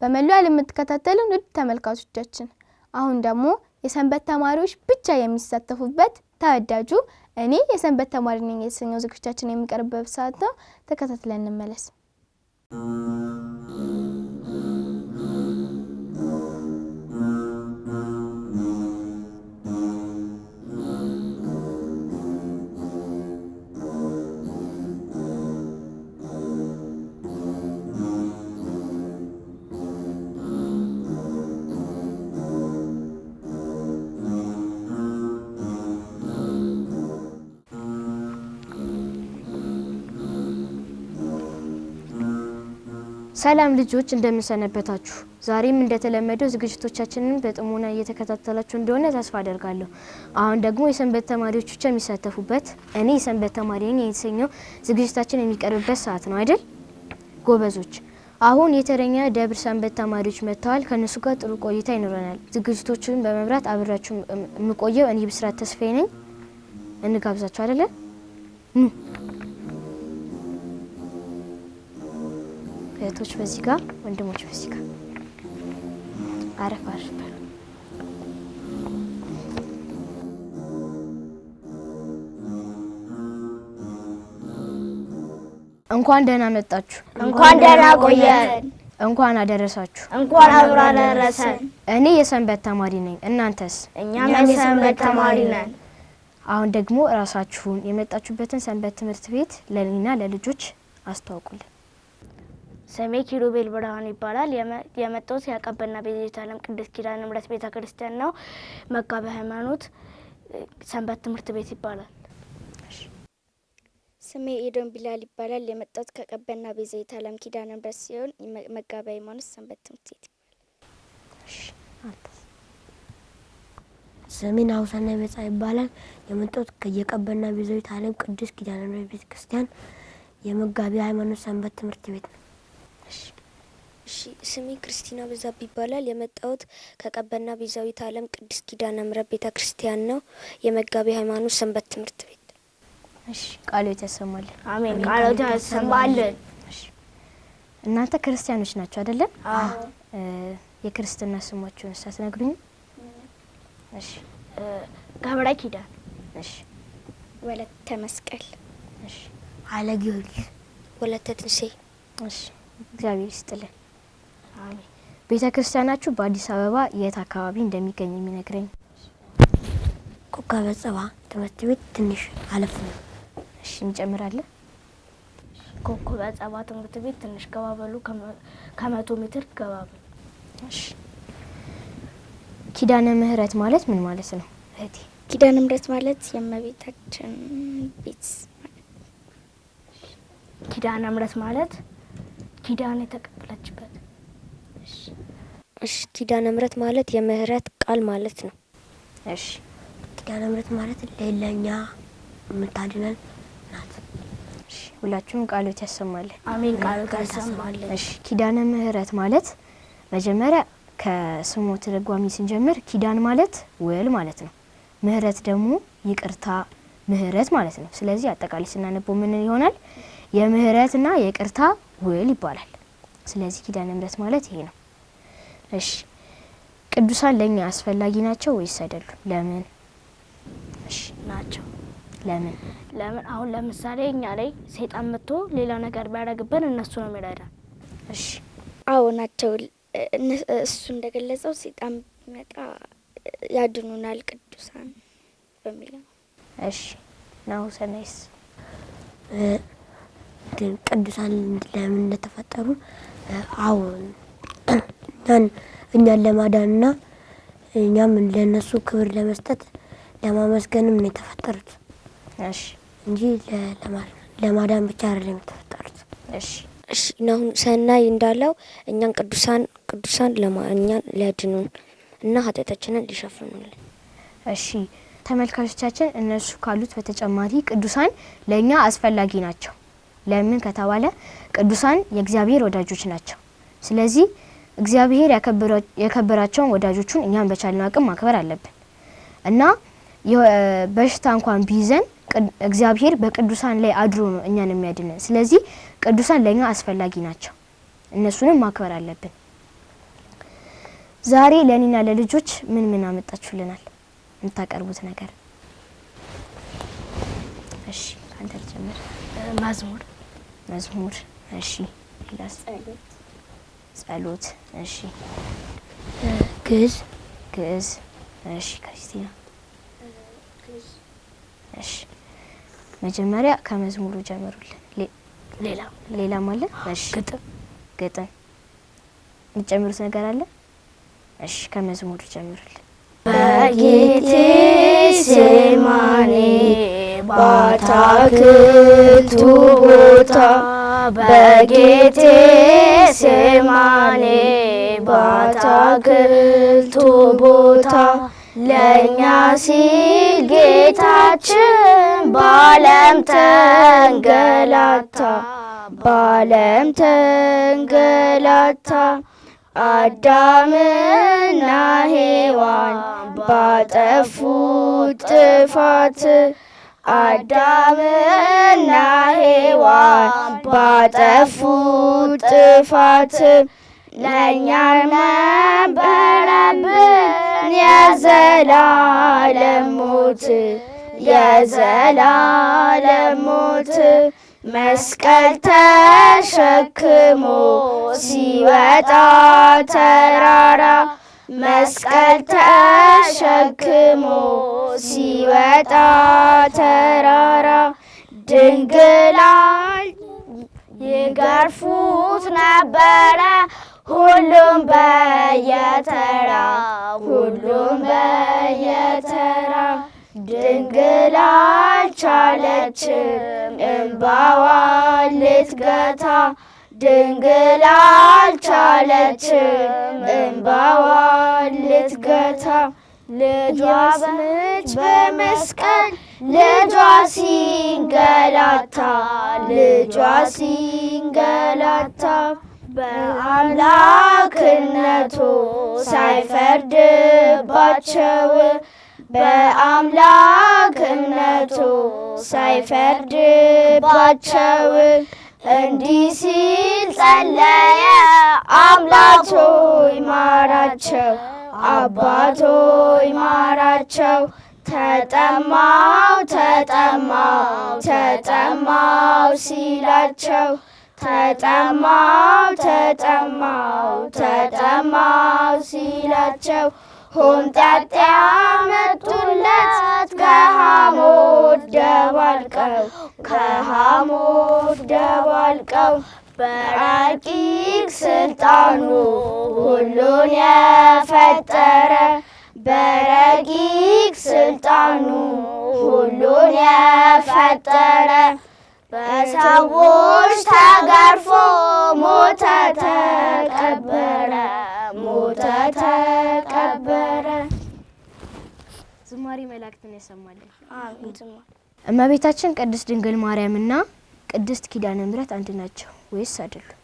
በመላው ዓለም የምትከታተሉን ውድ ተመልካቾቻችን አሁን ደግሞ የሰንበት ተማሪዎች ብቻ የሚሳተፉበት ተወዳጁ እኔ የሰንበት ተማሪ ነኝ የተሰኘው ዝግጅታችን የሚቀርብበት ሰዓት ነው። ተከታትለን እንመለስ። ሰላም ልጆች እንደምንሰነበታችሁ ዛሬም እንደተለመደው ዝግጅቶቻችንን በጥሞና እየተከታተላችሁ እንደሆነ ተስፋ አደርጋለሁ። አሁን ደግሞ የሰንበት ተማሪዎች ብቻ የሚሳተፉበት እኔ የሰንበት ተማሪ ነኝ የተሰኘው ዝግጅታችን የሚቀርብበት ሰዓት ነው አይደል ጎበዞች? አሁን የተረኛ ደብር ሰንበት ተማሪዎች መጥተዋል። ከነሱ ጋር ጥሩ ቆይታ ይኖረናል። ዝግጅቶቹን በመምራት አብራችሁ የምቆየው እኔ ብስራት ተስፋዬ ነኝ። እንጋብዛችሁ አይደለ? እህቶች በዚህ ጋር ወንድሞች በዚህ ጋር አረፍ አረፍ በሉ። እንኳን ደህና መጣችሁ። እንኳን ደህና ቆየን። እንኳን አደረሳችሁ። እንኳን አብራ አደረሰን። እኔ የሰንበት ተማሪ ነኝ። እናንተስ? እኛም የሰንበት ተማሪ ነን። አሁን ደግሞ ራሳችሁን የመጣችሁበትን ሰንበት ትምህርት ቤት ለኔና ለልጆች አስተዋውቁልን። ስሜ ኪሩቤል ብርሃኑ ይባላል። የመጣሁት ያቀበና ቤተ ዓለም ቅድስት ኪዳነ ምሕረት ቤተክርስቲያን ነው። መጋቤ ሃይማኖት ሰንበት ትምህርት ቤት ይባላል። ስሜ ኤዶም ቢላል ይባላል። የመጣሁት ከቀበና ቤተ ዓለም ኪዳነ ምሕረት ሲሆን መጋቤ ሃይማኖት ሰንበት ትምህርት ቤት ይባላል። ስሜ ናሁሰና ቤዛ ይባላል። የመጣሁት ከየቀበና ቤተ ዓለም ቅድስት ኪዳነ ምሕረት ቤተክርስቲያን የመጋቤ ሃይማኖት ሰንበት ትምህርት ቤት ነው። ስሜ ክርስቲና በዛብ ይባላል። የመጣሁት ከቀበና ቤዛዊት ዓለም ቅድስት ኪዳነ ምሕረት ቤተክርስቲያን ነው። የመጋቤ ሃይማኖት ሰንበት ትምህርት ቤት። እሺ ቃልዎት ያሰማልን። አሜን። ቃልዎት ያሰማልን። እሺ እናንተ ክርስቲያኖች ናችሁ አይደለ? አዎ። የክርስትና ስማችሁን ሳትነግሩኝ? እሺ ገብረ ኪዳን። እሺ ወለተ መስቀል። እሺ ኃይለ ጊዮርጊስ። ወለተ ትንሣኤ። እሺ እግዚአብሔር ይስጥልን። አሜን። ቤተክርስቲያናችሁ በአዲስ አበባ የት አካባቢ እንደሚገኝ የሚነግረኝ? ኮከበ ጽባ ትምህርት ቤት ትንሽ አለፍ ነው። እሺ እንጨምራለን። ኮከበ ጽባ ትምህርት ቤት ትንሽ ገባ በሉ፣ ከ100 ሜትር ገባ በሉ። እሺ ኪዳነ ምሕረት ማለት ምን ማለት ነው እህቴ? ኪዳነ ምሕረት ማለት የእመቤታችን ቤት። ኪዳነ ምሕረት ማለት ኪዳን የተቀበለችበት። እሺ ኪዳነ ምሕረት ማለት የምህረት ቃል ማለት ነው። እሺ ኪዳነ ምሕረት ማለት ለኛ የምታድነን ናት። እሺ ሁላችሁም ቃልዎት ያሰማልን። አሜን። ቃልዎት ያሰማልን። እሺ ኪዳነ ምሕረት ማለት መጀመሪያ ከስሙ ትርጓሜ ስንጀምር ኪዳን ማለት ውል ማለት ነው። ምህረት ደግሞ ይቅርታ ምህረት ማለት ነው። ስለዚህ አጠቃላይ ስናነበው ምን ይሆናል? የምህረትና የይቅርታ ውል ይባላል። ስለዚህ ኪዳነ ምሕረት ማለት ይሄ ነው። እሺ ቅዱሳን ለኛ አስፈላጊ ናቸው ወይስ አይደሉም? ለምን? እሺ ናቸው። ለምን? አሁን ለምሳሌ እኛ ላይ ሰይጣን መጥቶ ሌላ ነገር ቢያደርግብን እነሱ ነው የሚረዳን። እሺ አዎ ናቸው። እሱ እንደገለጸው ሰይጣን ቢመጣ ያድኑናል ቅዱሳን በሚለው። እሺ ናሁሰናይስ? ቅዱሳን ለምን እንደተፈጠሩ አሁን እኛን ለማዳንና እኛም ለነሱ ክብር ለመስጠት ለማመስገንም ነው የተፈጠሩት። እሺ እንጂ ለማዳን ብቻ አይደለም የተፈጠሩት። እሺ እሺ ናሁሰናይ እንዳለው እኛን ቅዱሳን ለማኛን ሊያድኑን እና ኃጢአታችንን ሊሸፍኑልን። እሺ ተመልካቾቻችን እነሱ ካሉት በተጨማሪ ቅዱሳን ለኛ አስፈላጊ ናቸው። ለምን ከተባለ ቅዱሳን የእግዚአብሔር ወዳጆች ናቸው። ስለዚህ እግዚአብሔር ያከበራቸውን ወዳጆቹን እኛም በቻልነው አቅም ማክበር አለብን እና በሽታ እንኳን ቢይዘን እግዚአብሔር በቅዱሳን ላይ አድሮ ነው እኛን የሚያድነን። ስለዚህ ቅዱሳን ለኛ አስፈላጊ ናቸው። እነሱንም ማክበር አለብን። ዛሬ ለኔና ለልጆች ምን አመጣችሁልናል? እንታቀርቡት ነገር? እሺ አንተ ጀምር። መዝሙር። እሺ ሌላስ? ጸሎት። እሺ ግዕዝ። እሺ ክርስቲና? እሺ መጀመሪያ ከመዝሙሩ ጀምሩልን። ሌላ ማለት? እሺ ግጥም እንጨምሩት ነገር አለ? እሺ ከመዝሙሩ ጀምሩልን። በጌቴሴማኒ በአትክልቱ ቦታ በጌቴሴማኒ በአትክልቱ ቦታ ለእኛ ሲል ጌታችን በዓለም ተንገላታ አዳምና ሔዋን ባጠፉት ጥፋት አዳምና ሔዋን ባጠፉት ጥፋት ለእኛ ነበረብን የዘላለም ሞት መስቀል ተሸክሞ ሲወጣ ተራራ መስቀል ተሸክሞ ሲወጣ ተራራ ድንግላል ይገርፉት ነበረ ሁሉም በየተራ ድንግል አልቻለችም እንባዋን ልትገታ ድንግል አልቻለችም እንባዋን ልትገታ ልጇ በመስቀል ልጇ ሲንገላታ በአምላክነቱ ሳይፈርድባቸው እንዲህ ሲል ጸለየ አምላክ ሆይ ማራቸው ተጠማው ሲላቸው ተጠማው ሲላቸው ሆምጣጤ አመጡለት ከሐሞት ደባልቀው በረቂቅ ስልጣኑ ሁሉን የፈጠረ በሰዎች ተገርፎ ሞተ ተቀበረ። ዝማሬ መላእክትን ያሰማልን። እመቤታችን ቅድስት ድንግል ማርያምና ቅድስት ኪዳነ ምሕረት አንድ ናቸው ወይስ አይደሉም?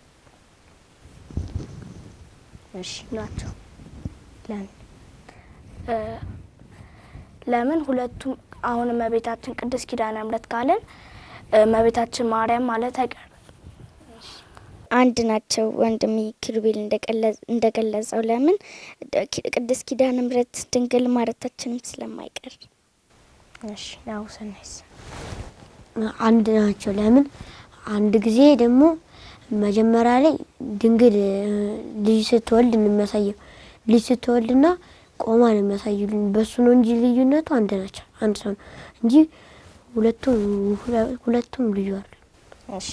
እሺ ናቸው። ለምን ሁለቱም አሁን እመቤታችን ቅድስት ኪዳነ ምሕረት ካለን እመቤታችን ማርያም ማለት አይቀርም። አንድ ናቸው። ወንድሜ ኪሩቤል እንደገለጸው ለምን ቅድስት ኪዳነ ምሕረት ድንግል ማለታችንም ስለማይቀር። እሺ ያው ሰናይስ አንድ ናቸው። ለምን አንድ ጊዜ ደግሞ መጀመሪያ ላይ ድንግል ልጅ ስትወልድ የሚያሳየው ልጅ ስትወልድና ቆማ ነው የሚያሳየው። በሱ ነው እንጂ ልዩነቱ አንድ ናቸው። አንድ ሰው ነው እንጂ ሁለቱም ልዩ አይደል። እሺ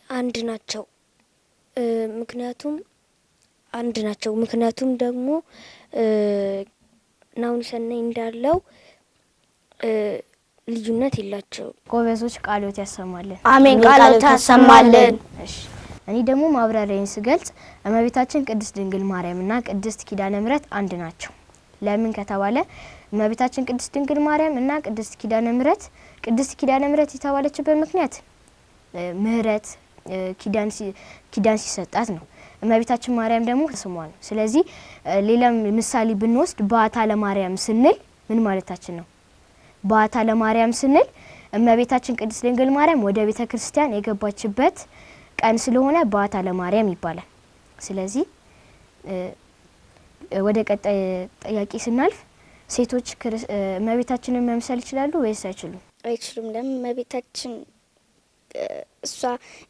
አንድ ናቸው። ምክንያቱም ደግሞ ናሁን ሰናይ እንዳለው ልዩነት የላቸው። ጎበዞች ቃሎት ያሰማልን። አሜን። ቃሎት ያሰማልን። እሺ እኔ ደግሞ ማብራሪያን ስገልጽ እመቤታችን ቅድስት ድንግል ማርያምና ቅድስት ኪዳነ ምሕረት አንድ ናቸው። ለምን ከተባለ እመቤታችን ቅድስት ድንግል ማርያም እና ቅድስት ኪዳነ ምሕረት የተባለችበት ምክንያት ምሕረት ኪዳን ሲሰጣት ነው። እመቤታችን ማርያም ደግሞ ስሟ ነው። ስለዚህ ሌላ ምሳሌ ብንወስድ በዓታ ለማርያም ስንል ምን ማለታችን ነው? በዓታ ለማርያም ስንል እመቤታችን ቅድስት ድንግል ማርያም ወደ ቤተ ክርስቲያን የገባችበት ቀን ስለሆነ በዓታ ለማርያም ይባላል። ስለዚህ ወደ ቀጣይ ጥያቄ ስናልፍ ሴቶች እመቤታችንን መምሰል ይችላሉ ወይስ አይችሉም? አይችሉም። ለምን? እመቤታችን እሷ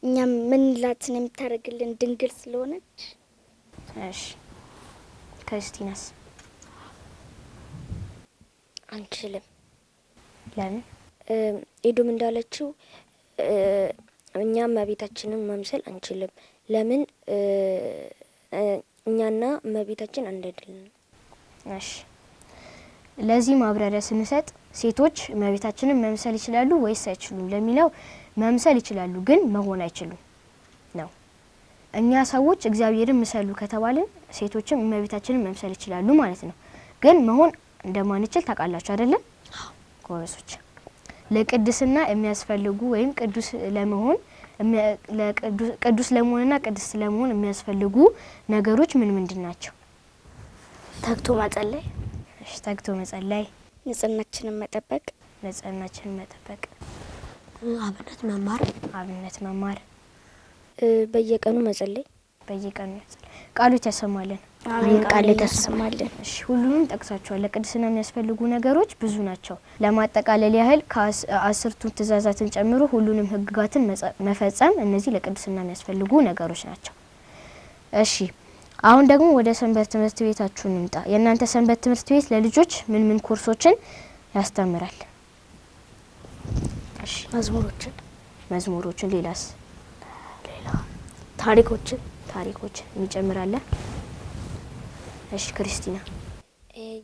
እኛ ምንላትን የምታደርግልን ድንግል ስለሆነች። እሺ ክርስቲናስ? አንችልም። ለምን? ኤዶም እንዳለችው እኛ እመቤታችንን መምሰል አንችልም። ለምን? እኛና እመቤታችን አንድ አይደለም። እሺ ለዚህ ማብራሪያ ስንሰጥ ሴቶች እመቤታችንን መምሰል ይችላሉ ወይስ አይችሉም ለሚለው መምሰል ይችላሉ ግን መሆን አይችሉም ነው። እኛ ሰዎች እግዚአብሔርን ምሰሉ ከተባልን ሴቶችም እመቤታችንን መምሰል ይችላሉ ማለት ነው። ግን መሆን እንደማንችል ታውቃላችሁ አይደለም? ጎበሶች። ለቅድስና የሚያስፈልጉ ወይም ቅዱስ ለመሆንና ቅድስት ለመሆን የሚያስፈልጉ ነገሮች ምን ምንድን ናቸው? ተግቶ መጸለይ። እሺ ተግቶ መጸለይ። ንጽህናችንን መጠበቅ። ንጽህናችንን መጠበቅ። አብነት መማር። በየቀኑ መጸለይ። በየቀኑ መጸለይ። ቃሎት ያሰማልን። አሜን። ቃሎት ያሰማልን። እሺ ሁሉንም ጠቅሳችኋል። ለቅድስና የሚያስፈልጉ ነገሮች ብዙ ናቸው። ለማጠቃለል ያህል ከ10ቱ ትእዛዛትን ጨምሮ ሁሉንም ህግጋትን መፈጸም እነዚህ ለቅድስና የሚያስፈልጉ ነገሮች ናቸው። እሺ አሁን ደግሞ ወደ ሰንበት ትምህርት ቤታችሁ እንምጣ። የእናንተ ሰንበት ትምህርት ቤት ለልጆች ምን ምን ኮርሶችን ያስተምራል? እሺ መዝሙሮችን። ሌላስ? ታሪኮችን ይጨምራል። እሺ ክርስቲና?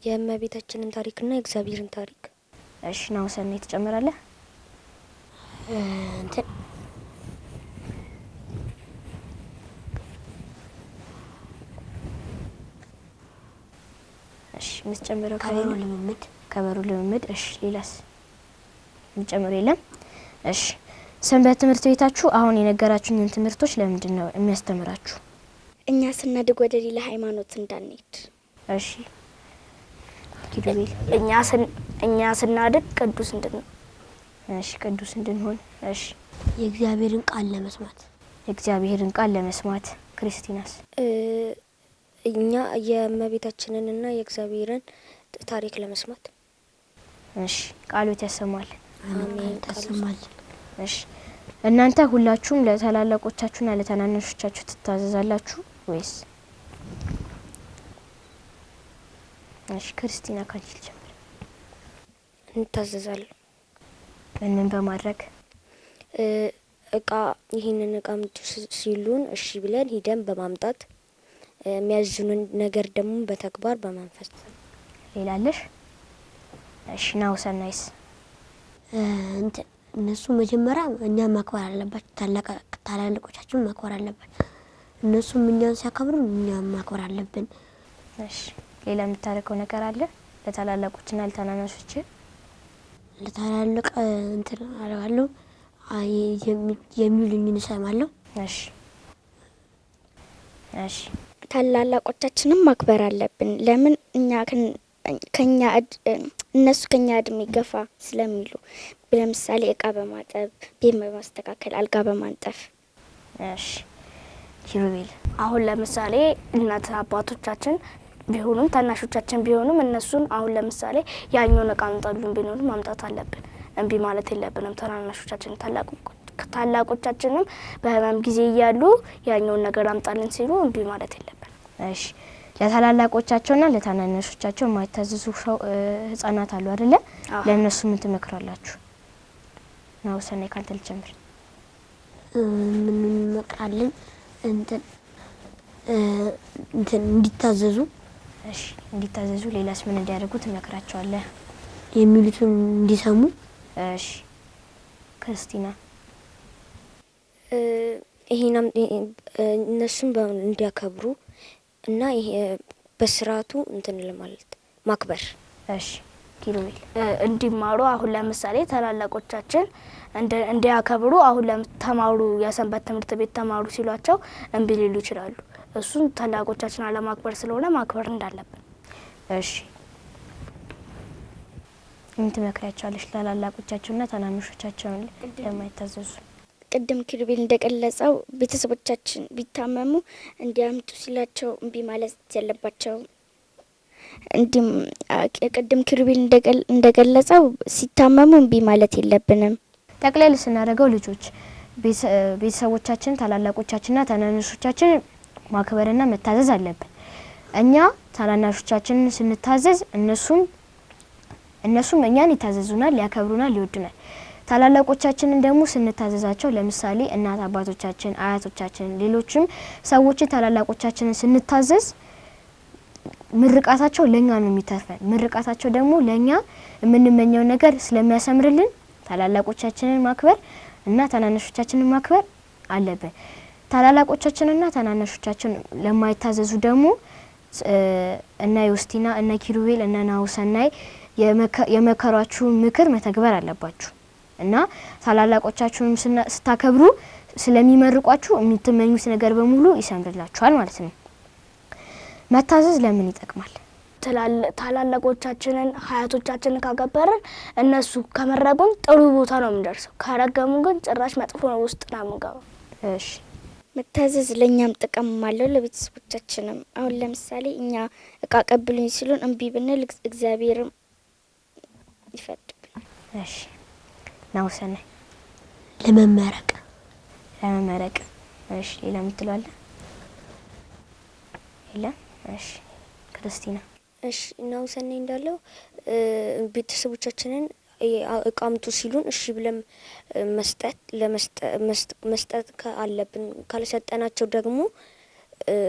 የእመቤታችንን ታሪክና የእግዚአብሔርን ታሪክ። እሺ ናውሰን ትጨምራለህ? እሺ ምትጨምረው? ከበሮ ልምምድ። እሺ ሌላስ? ምትጨምረው የለም? እሺ ሰንበት ትምህርት ቤታችሁ አሁን የነገራችሁኝን ትምህርቶች ለምንድን ነው የሚያስተምራችሁ? እኛ ስናድግ ወደ ሌላ ሃይማኖት እንዳንሄድ። እሺ ኪሩቤል? እኛ ስናድግ ቅዱስ እንድንሆን። እሺ ቅዱስ እንድንሆን። እሺ የእግዚአብሔርን ቃል ለመስማት። ክርስቲናስ? እኛ የእመቤታችንንና የእግዚአብሔርን ታሪክ ለመስማት። እሺ ቃሎት ያሰማል። አሜን። ያሰማል። እሺ እናንተ ሁላችሁም ለታላላቆቻችሁና ለታናናሾቻችሁ ትታዘዛላችሁ ወይስ? እሺ ክርስቲና ካንቺ ልጀምር። እንታዘዛለን። ምን በማድረግ? ይህንን እቃ ሲሉን እሺ ብለን ሂደን በማምጣት የሚያዙንን ነገር ደግሞ በተግባር በመንፈስ። ሌላለሽ? እሺ ናውሰናይስ? እነሱ መጀመሪያ እኛን ማክበር አለባቸው። ታላላቆቻችን ማክበር አለባቸው። እነሱም እኛን ሲያከብሩ እኛም ማክበር አለብን። እሺ ሌላ የምታረከው ነገር አለ? ለታላላቆችና ለታናናሾች? ለታላላቅ አረጋለሁ፣ የሚሉኝን እሰማለሁ። እሺ ታላላቆቻችንም ማክበር አለብን። ለምን? እነሱ ከኛ እድሜ ገፋ ስለሚሉ። ለምሳሌ እቃ በማጠብ፣ ቤት በማስተካከል፣ አልጋ በማንጠፍ። እሺ ኪሩቤል? አሁን ለምሳሌ እናት አባቶቻችን ቢሆኑም ታናሾቻችን ቢሆኑም እነሱን አሁን ለምሳሌ ያኛውን እቃ አምጣሉን ቢሆኑም ማምጣት አለብን። እንቢ ማለት የለብንም። ታናናሾቻችን ታላቆቻችንም በህመም ጊዜ እያሉ ያኛውን ነገር አምጣልን ሲሉ እንቢ ማለት የለብን። እሺ ለታላላቆቻቸውና ለታናናሾቻቸው የማይታዘዙ ህፃናት አሉ አይደለ? ለእነሱ ምን ትመክራላችሁ? ነው ሰኔ ካንተ ልጀምር። ምን እንመክራለን? እንዲታዘዙ። እሺ እንዲታዘዙ። ሌላስ ምን እንዲያደርጉ ትመክራቸዋለህ? የሚሉትን እንዲሰሙ። እሺ ክርስቲና? ይሄንም እነሱን እንዲያከብሩ እና ይሄ በስርዓቱ ለማለት ማክበር። እሺ ኪሩቤል? እንዲማሩ አሁን ለምሳሌ ታላላቆቻችን እንዲያከብሩ አሁን ተማሩ የሰንበት ትምህርት ቤት ተማሩ ሲሏቸው እንቢ ሊሉ ይችላሉ። እሱን ታላላቆቻችን አለማክበር ስለሆነ ማክበር እንዳለብን። እሺ ምን ትመክራቸዋለሽ? ታላላቆቻቸውና ታናናሾቻቸውን ለማይታዘዙ ቅድም ኪሩቤል እንደገለጸው ቤተሰቦቻችን ቢታመሙ እንዲያምጡ ሲላቸው እምቢ ማለት ያለባቸው። እንዲም ቅድም ኪሩቤል እንደገለጸው ሲታመሙ እምቢ ማለት የለብንም። ጠቅለል ስናደርገው ልጆች ቤተሰቦቻችን፣ ታላላቆቻችንና ታናናሾቻችን ማክበርና መታዘዝ አለብን። እኛ ታናናሾቻችንን ስንታዘዝ እነሱም እኛን ይታዘዙናል፣ ያከብሩናል፣ ይወዱናል። ታላላቆቻችንን ደግሞ ስንታዘዛቸው ለምሳሌ እናት አባቶቻችን፣ አያቶቻችን፣ ሌሎችም ሰዎችን ታላላቆቻችንን ስንታዘዝ ምርቃታቸው ለኛ ነው የሚተርፈን። ምርቃታቸው ደግሞ ለኛ የምንመኘው ነገር ስለሚያሰምርልን ታላላቆቻችንን ማክበር እና ታናናሾቻችንን ማክበር አለብን። ታላላቆቻችንና ታናናሾቻችን ለማይታዘዙ ደግሞ እና ዮስቲና እና ኪሩቤል እና ናሁሰናይ የመከሯችሁን ምክር መተግበር አለባችሁ እና ታላላቆቻችሁን ስታከብሩ ስለሚመርቋችሁ የምትመኙት ነገር በሙሉ ይሰምርላችኋል ማለት ነው። መታዘዝ ለምን ይጠቅማል? ታላላቆቻችንን ሀያቶቻችንን ካከበርን እነሱ ከመረቁን ጥሩ ቦታ ነው የምንደርሰው። ካረገሙን ግን ጭራሽ መጥፎ ነው ውስጥ ነው የምንገባው። እሺ መታዘዝ ለኛም ጥቅም አለው ለቤተሰቦቻችንም። አሁን ለምሳሌ እኛ እቃ ቀብሉኝ ሲሉን እምቢ ብንል እግዚአብሔርም ይፈቅድልናል። እሺ ናሁሰናይ ለመመረቅ እሺ ሌላ ምትሏለ? ሌላ? እሺ ክርስቲና? እሺ ናሁሰናይ እንዳለው ቤተሰቦቻችንን እቃምቱ ሲሉን እሺ ብለን መስጠት አለብን። ካልሰጠናቸው ደግሞ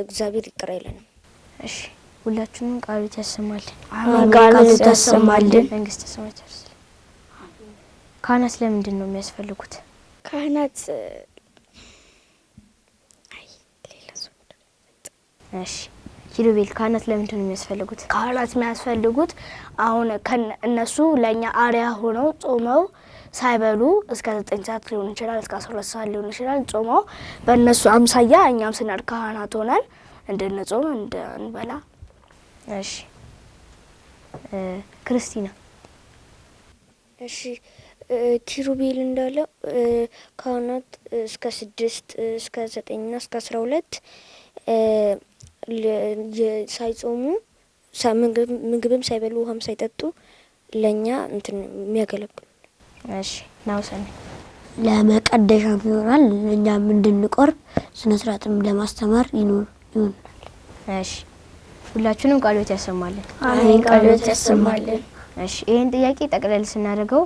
እግዚአብሔር ይቅር አይለንም። እሺ ሁላችንም ቃሉት ያሰማልን። ቃሉት ያሰማልን። መንግስተ ሰማያት ያወርስልን። ካህናት ለምንድን ነው የሚያስፈልጉት? ካህናት እሺ ኪሩቤል ካህናት ለምንድን ነው የሚያስፈልጉት? ካህናት የሚያስፈልጉት አሁን እነሱ ለኛ አሪያ ሆነው ጾመው ሳይበሉ እስከ 9 ሰዓት ሊሆን ይችላል፣ እስከ 12 ሰዓት ሊሆን ይችላል ጾመው በእነሱ አምሳያ እኛም ስናድ ካህናት ሆነን እንድንጾም እንድንበላ። እሺ ክርስቲና? እሺ ኪሩቤል እንዳለው ካህናት እስከ 6 እስከ 9 እና እስከ 12 ሳይጾሙ ምግብም ሳይበሉ ውሃም ሳይጠጡ ለኛ እንትን የሚያገለግሉ። እሺ ናሁሰናይ? ለመቀደሻም ይሆናል እኛም እንድንቆርብ ስነ ስርዓትም ለማስተማር ይሆናል። እሺ ሁላችንም ቃሉት ያሰማልን። አሜን። ቃሉት ያሰማልን። እሺ ይሄን ጥያቄ ጠቅለል ስናደርገው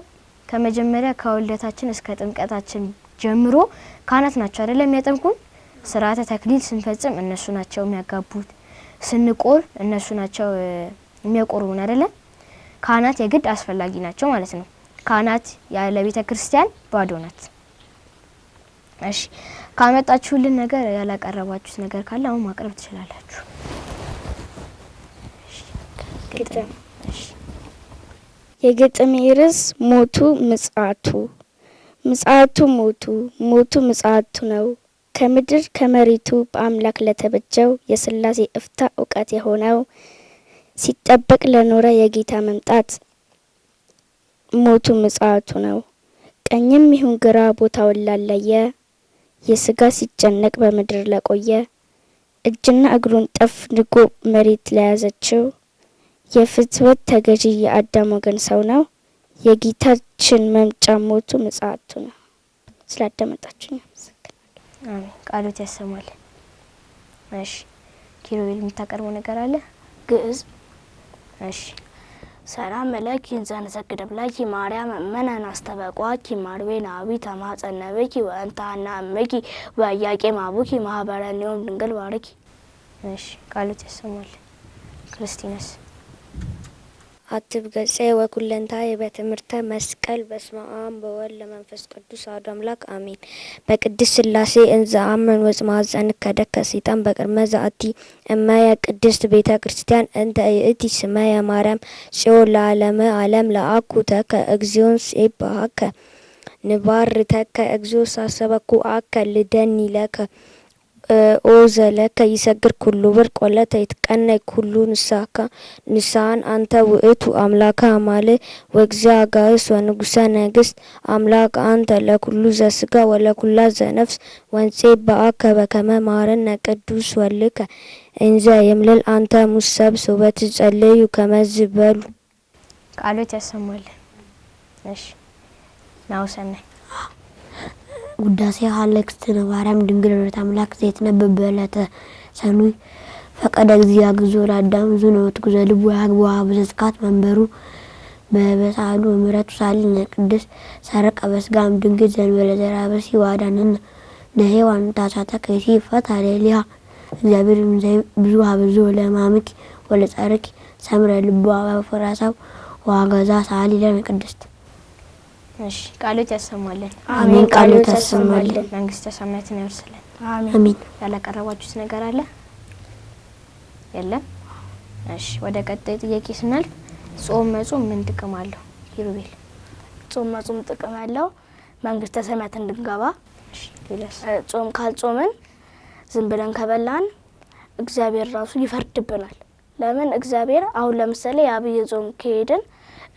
ከመጀመሪያ ከውልደታችን እስከ ጥምቀታችን ጀምሮ ካህናት ናቸው አይደል የሚያጠምቁን። ስርዓተ ተክሊል ስንፈጽም እነሱ ናቸው የሚያጋቡት። ስንቆር እነሱ ናቸው የሚያቆርቡን አይደል? ካህናት የግድ አስፈላጊ ናቸው ማለት ነው። ካህናት ያለ ቤተ ክርስቲያን ባዶ ናት። እሺ ካመጣችሁልን ነገር ያላቀረባችሁት ነገር ካለ አሁን ማቅረብ ትችላላችሁ። ግጥም። የግጥም ርዕስ ሞቱ ምጽአቱ። ምጽአቱ ሞቱ ሞቱ ምጽአቱ ነው። ከምድር ከመሬቱ በአምላክ ለተበጀው የሥላሴ እፍታ እውቀት የሆነው ሲጠበቅ ለኖረ የጌታ መምጣት ሞቱ ምጽአቱ ነው። ቀኝም ይሁን ግራ ቦታውን ላለየ የስጋ ሲጨነቅ በምድር ለቆየ እጅና እግሩን ጠፍንጎ መሬት ለያዘችው የፍትወት ተገዢ የአዳም ወገን ሰው ነው። የጌታችን መምጫ ሞቱ ምጽአቱ ነው። ስላዳመጣችሁኝ አሜን። ቃሉት ያሰማልን። እሺ ኪሩቤል የምታቀርበው ነገር አለ? ግዕዝ። እሺ ሰላም ለኪ እንዘንሰግድ ብለኪ ማርያም እመነን አስተበቋኪ ማርቤን አቢ ተማጸነበኪ ወእንታና እምኪ ወያቄ ማቡኪ ማህበረኒዮም ድንግል ባርኪ። እሺ ቃሉት ያሰማልን። ክርስቲናስ? አትብ ገጼ ወኩለንታዬ በትምህርተ መስቀል በስመ አብ በወልድ ለመንፈስ ቅዱስ አሐዱ አምላክ አሜን። በቅድስት ሥላሴ እንዘ አመን ወጽማጸን ከደከ ሰይጣን በቅድመ ዛቲ እመየ ቅድስት ቤተ ክርስቲያን እንተ ይእቲ ስመየ ማርያም ጽዮን ለዓለመ ዓለም ለአኩተከ እግዚኦን ሴባከ ንባርተከ እግዚኦ ሳሰበኩ አከ ልደኒ ለከ ኦ ዘለከ ይሰግር ኩሉ ብርቅ ወለተ ይትቀነይ ኩሉ ንስሐን አንተ ውእቱ አምላከ አማልክት ወእግዚአ አጋእዝት ወንጉሰ ነገሥት አምላክ አንተ ለኩሉ ዘስጋ ወለኩላ ዘነፍስ ወንጼ በአከ በከመ መሐረነ ቅዱስ ወልከ እንዘ የምልል አንተ ሙሰብ ሶበት ጸልዩ ከመዝ በሉ ቃሎት ያሰማልን። እሺ ናውሰነ ውዳሴ ሀለክስት ነባራም ድንግል ወለተ አምላክ ዘይትነበብ በዕለተ ሰኑይ ፈቀደ እግዚአ ግዞ ለአዳም ዙነውት ጉዘ ልቡ ያግባ በዘስካት መንበሩ በበሳሉ ምረቱ ሳሊነ ቅዱስ ሰረቀ በስጋም ድንግል ዘንበለ ዘራበሲ ዋዳነን ነሄዋን ታሳታ ከይሲ ፈታለሊያ እግዚአብሔር ብዙ ሀብዙ ለማምኪ ወለጻርቂ ሰምረ ልቡ አፈራሳው ዋጋዛ ሳሊ ለቅድስት። እሺ ቃሎት ያሰማልን። አሜን። ቃሎት ያሰማልን። መንግስተ ሰማያትን ያወርስልን። አሜን። ያላቀረባችሁት ነገር አለ? የለም። እሺ ወደ ቀጣይ ጥያቄ ስናልፍ ጾም መጾም ምን ጥቅም አለው? ኪሩቤል። ጾም መጾም ጥቅም ያለው መንግስተ ሰማያት እንድንገባ። እሺ ሌላስ? ጾም ካልጾምን ዝም ብለን ከበላን እግዚአብሔር ራሱ ይፈርድብናል። ለምን? እግዚአብሔር አሁን ለምሳሌ የአብይ ጾም ከሄድን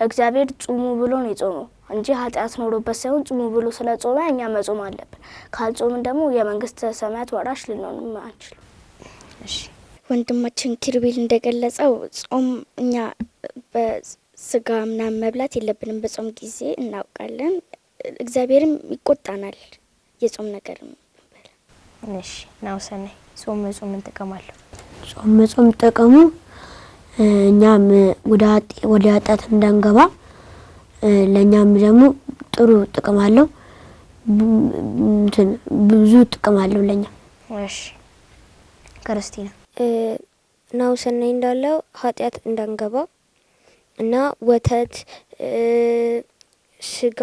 እግዚአብሔር ጾሙ ብሎ ነው የጾመው እንጂ ኃጢአት ኖሮበት ሳይሆን ጾሙ ብሎ ስለጾመ እኛ መጾም አለብን። ካልጾምን ደግሞ የመንግስተ ሰማያት ወራሽ ልንሆን አንችልም። እሺ ወንድማችን ኪሩቤል እንደገለጸው ጾም እኛ በስጋ ምናምን መብላት የለብንም በጾም ጊዜ እናውቃለን። እግዚአብሔርም ይቆጣናል የጾም ነገር። እሺ ናውሰነ ጾም መጾም ምን ጥቅም አለው? ጾም መጾም ጥቅሙ እኛም ወደ ኃጢአት እንዳንገባ ለኛም ደግሞ ጥሩ ጥቅም አለው። ብዙ ጥቅም አለው ለኛ። እሺ ክርስቲና። ናውሰነ እንዳለው ኃጢአት እንዳንገባ እና ወተት ስጋ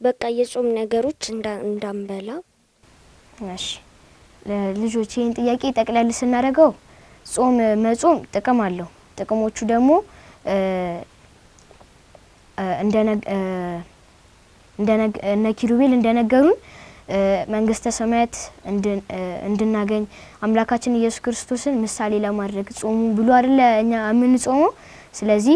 በቃ የጾም ነገሮች እንዳንበላ። እሺ ልጆች ይህን ጥያቄ ጠቅለል ስናደርገው ጾም መጾም ጥቅም አለው። ጥቅሞቹ ደግሞ እነ ኪሩቤል እንደነገሩን መንግስተ ሰማያት እንድናገኝ አምላካችን ኢየሱስ ክርስቶስን ምሳሌ ለማድረግ ጾሙ ብሎ አይደለ እኛ ምን ጾመው። ስለዚህ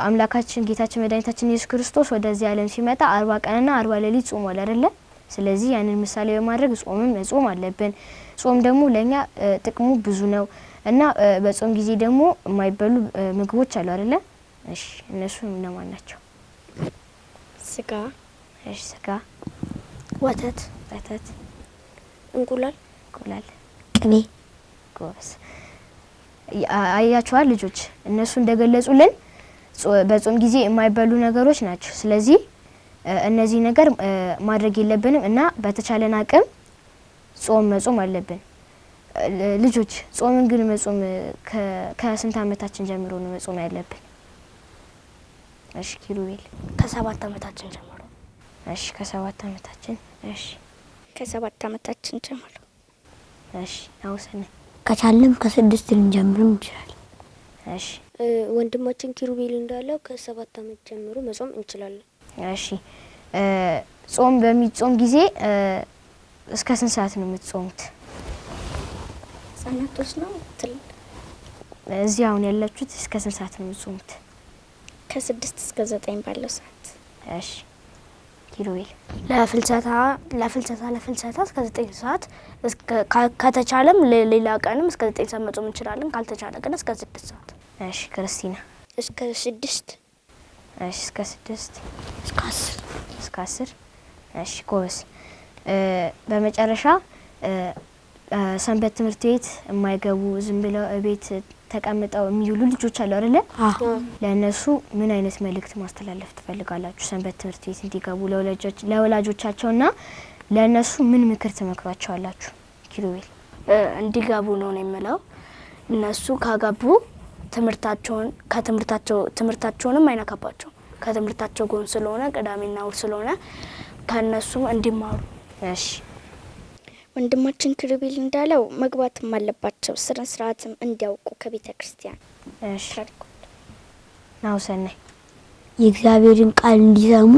አምላካችን ጌታችን መድኃኒታችን ኢየሱስ ክርስቶስ ወደዚህ ዓለም ሲመጣ 40 ቀንና 40 ሌሊት ጾሟል አይደለ? ስለዚህ ያንን ምሳሌ በማድረግ ጾምን መጾም አለብን። ጾም ደግሞ ለኛ ጥቅሙ ብዙ ነው እና በጾም ጊዜ ደግሞ የማይበሉ ምግቦች አሉ አይደለ? እሺ እነሱ እነማን ናቸው? ስጋ። እሺ ስጋ፣ ወተት፣ እንቁላል፣ ቅቤ። ጎበዝ። አያችኋል ልጆች እነሱ እንደገለጹልን በጾም ጊዜ የማይበሉ ነገሮች ናቸው። ስለዚህ እነዚህ ነገር ማድረግ የለብንም እና በተቻለን አቅም ጾም መጾም አለብን። ልጆች ጾምን ግን መጾም ከስንት ዓመታችን ጀምሮ ነው መጾም ያለብን? እሺ ኪሩቤል። ከ7 ዓመታችን ጀምሮ። እሺ ከ7 ዓመታችን። እሺ ከ7 ዓመታችን ጀምሮ። እሺ ናውሰነ። ከቻለም ከ6 ልንጀምር እንችላለን። እሺ ወንድማችን ኪሩቤል እንዳለው ከ7 ዓመት ጀምሮ መጾም እንችላለን። እሺ ጾም በሚጾም ጊዜ እስከ ስንት ሰዓት ነው የምትጾሙት? ህጻናቶች ነው እዚህ አሁን ያላችሁት እስከ ስንት ሰዓት ነው የምትጾሙት? ከ6 እስከ 9 ባለው ሰዓት። እሺ ኪሩቤል። ለፍልሰታ እስከ 9 ሰዓት ከተቻለም ሌላ ቀንም እስከ 9 ሰዓት መጾም እንችላለን። ካልተቻለ ግን እስከ 6 ሰዓት። እሺ ክርስቲና። እስከ 6። እሺ እስከ 6 እስከ 10። እሺ ጎበዝ። በመጨረሻ ሰንበት ትምህርት ቤት የማይገቡ ዝም ብለው ቤት ተቀምጠው የሚውሉ ልጆች አሉ አይደለ? ለእነሱ ምን አይነት መልእክት ማስተላለፍ ትፈልጋላችሁ? ሰንበት ትምህርት ቤት እንዲገቡ ለወላጆቻቸውና ለእነሱ ምን ምክር ትመክሯቸዋላችሁ? ኪሩቤል። እንዲገቡ ነው የምለው። እነሱ ካገቡ ትምህርታቸውንም አይነካባቸው። ከትምህርታቸው ጎን ስለሆነ ቅዳሜና እሁድ ስለሆነ ከነሱ እንዲማሩ። እሺ ወንድማችን ኪሩቤል እንዳለው መግባትም አለባቸው፣ ስነ ስርዓትም እንዲያውቁ ከቤተ ክርስቲያን። እሺ ናውሰነ። የእግዚአብሔርን ቃል እንዲሰሙ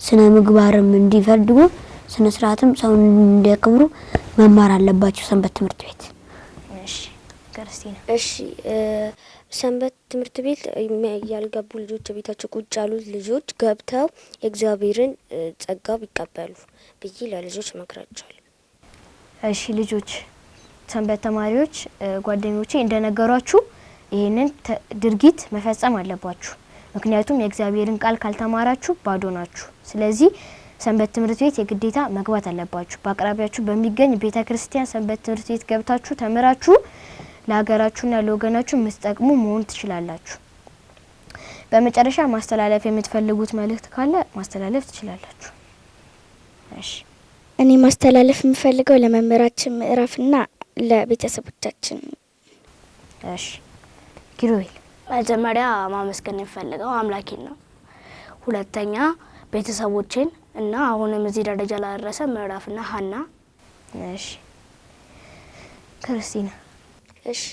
ስነ ምግባርም እንዲፈልጉ ስነ ስርዓትም ሰውን እንዲያከብሩ መማር አለባቸው ሰንበት ትምህርት ቤት። እሺ ክርስቲና። እሺ ሰንበት ትምህርት ቤት ያልገቡ ልጆች ቤታቸው ቁጭ ያሉት ልጆች ገብተው የእግዚአብሔርን ጸጋ ቢቀበሉ ብዬ ለልጆች መክራቸዋለሁ። እሺ ልጆች ሰንበት ተማሪዎች ጓደኞቼ እንደነገሯችሁ ይሄንን ድርጊት መፈጸም አለባችሁ። ምክንያቱም የእግዚአብሔርን ቃል ካልተማራችሁ ባዶ ናችሁ። ስለዚህ ሰንበት ትምህርት ቤት የግዴታ መግባት አለባችሁ። በአቅራቢያችሁ በሚገኝ ቤተክርስቲያን ሰንበት ትምህርት ቤት ገብታችሁ ተምራችሁ ለሀገራችሁና ለወገናችሁ መስጠቅሙ መሆን ትችላላችሁ። በመጨረሻ ማስተላለፍ የምትፈልጉት መልእክት ካለ ማስተላለፍ ትችላላችሁ። እሺ እኔ ማስተላለፍ የምፈልገው ለመምህራችን ምዕራፍና ለቤተሰቦቻችን። እሺ ኪሩቤል። መጀመሪያ ማመስገን የምፈልገው አምላኬን ነው። ሁለተኛ ቤተሰቦቼን እና አሁንም እዚህ ደረጃ ላደረሰ ምዕራፍና ሀና። እሺ ክርስቲና። እሺ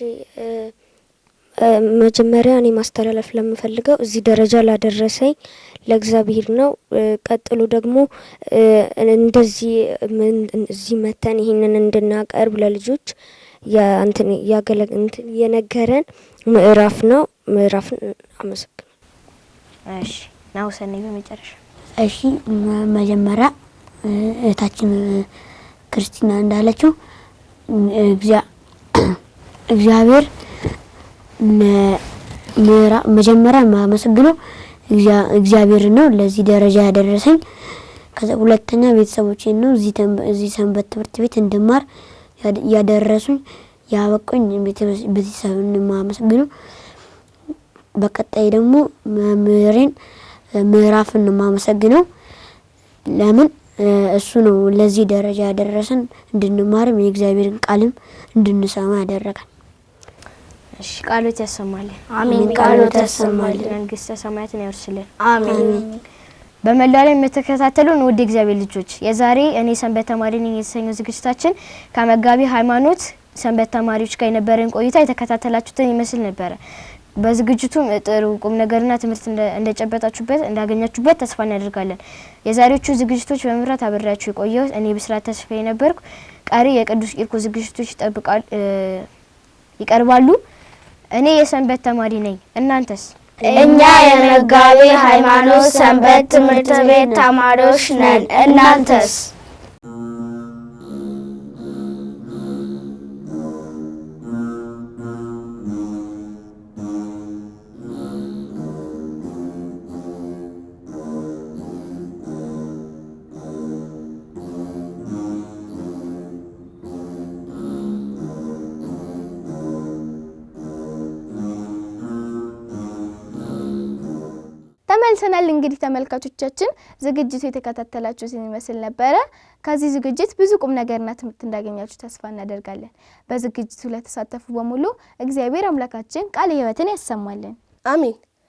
መጀመሪያ እኔ ማስተላለፍ ለምፈልገው እዚህ ደረጃ ላደረሰኝ ለእግዚአብሔር ነው። ቀጥሎ ደግሞ እንደዚህ እዚህ መተን ይሄንን እንድናቀርብ ለልጆች የነገረን ምዕራፍ ነው። ምዕራፍን አመሰግናለሁ። እሺ ናውሰኔ በመጨረሻ። እሺ መጀመሪያ እህታችን ክርስቲና እንዳለችው እግዚአብሔር መጀመሪያ ማመሰግነው እግዚአብሔር ነው ለዚህ ደረጃ ያደረሰኝ። ከዛ ሁለተኛ ቤተሰቦቼን ነው እዚህ ሰንበት ትምህርት ቤት እንድማር ያደረሱኝ ያበቁኝ ቤተሰብን ማመሰግነው። በቀጣይ ደግሞ መምህሬን ምዕራፍን ማመሰግነው። ለምን እሱ ነው ለዚህ ደረጃ ያደረሰን እንድንማርም የእግዚአብሔርን ቃልም እንድንሰማ ያደረገን። እሺ ቃሎት ያሰማልን። አሜን። ቃሎት ያሰማልን። መንግስተ ሰማያትን ያወርስልን። አሜን። በመላው ዓለም የምትከታተሉን ውድ እግዚአብሔር ልጆች የዛሬ እኔ ሰንበት ተማሪ ነኝ የተሰኘው ዝግጅታችን ከመጋቢ ሃይማኖት ሰንበት ተማሪዎች ጋር የነበረን ቆይታ የተከታተላችሁትን ይመስል ነበር። በዝግጅቱም ጥሩ ቁም ነገርና ትምህርት እንደጨበጣችሁበት እንዳገኛችሁበት ተስፋ እናደርጋለን። የዛሬዎቹ ዝግጅቶች በመምራት አብሬያችሁ የቆየሁት እኔ ብስራት ተስፋዬ ነበርኩ። ቀሪ የቅዱስ ቂርቆስ ዝግጅቶች ይቀርባሉ። እኔ የሰንበት ተማሪ ነኝ። እናንተስ? እኛ የመጋቢ ሃይማኖት ሰንበት ትምህርት ቤት ተማሪዎች ነን። እናንተስ? ተመልሰናል። እንግዲህ ተመልካቾቻችን ዝግጅቱ የተከታተላችሁትን ይመስል ነበረ። ከዚህ ዝግጅት ብዙ ቁም ነገርና ትምህርት እንዳገኛችሁ ተስፋ እናደርጋለን። በዝግጅቱ ለተሳተፉ በሙሉ እግዚአብሔር አምላካችን ቃለ ሕይወትን ያሰማልን። አሜን።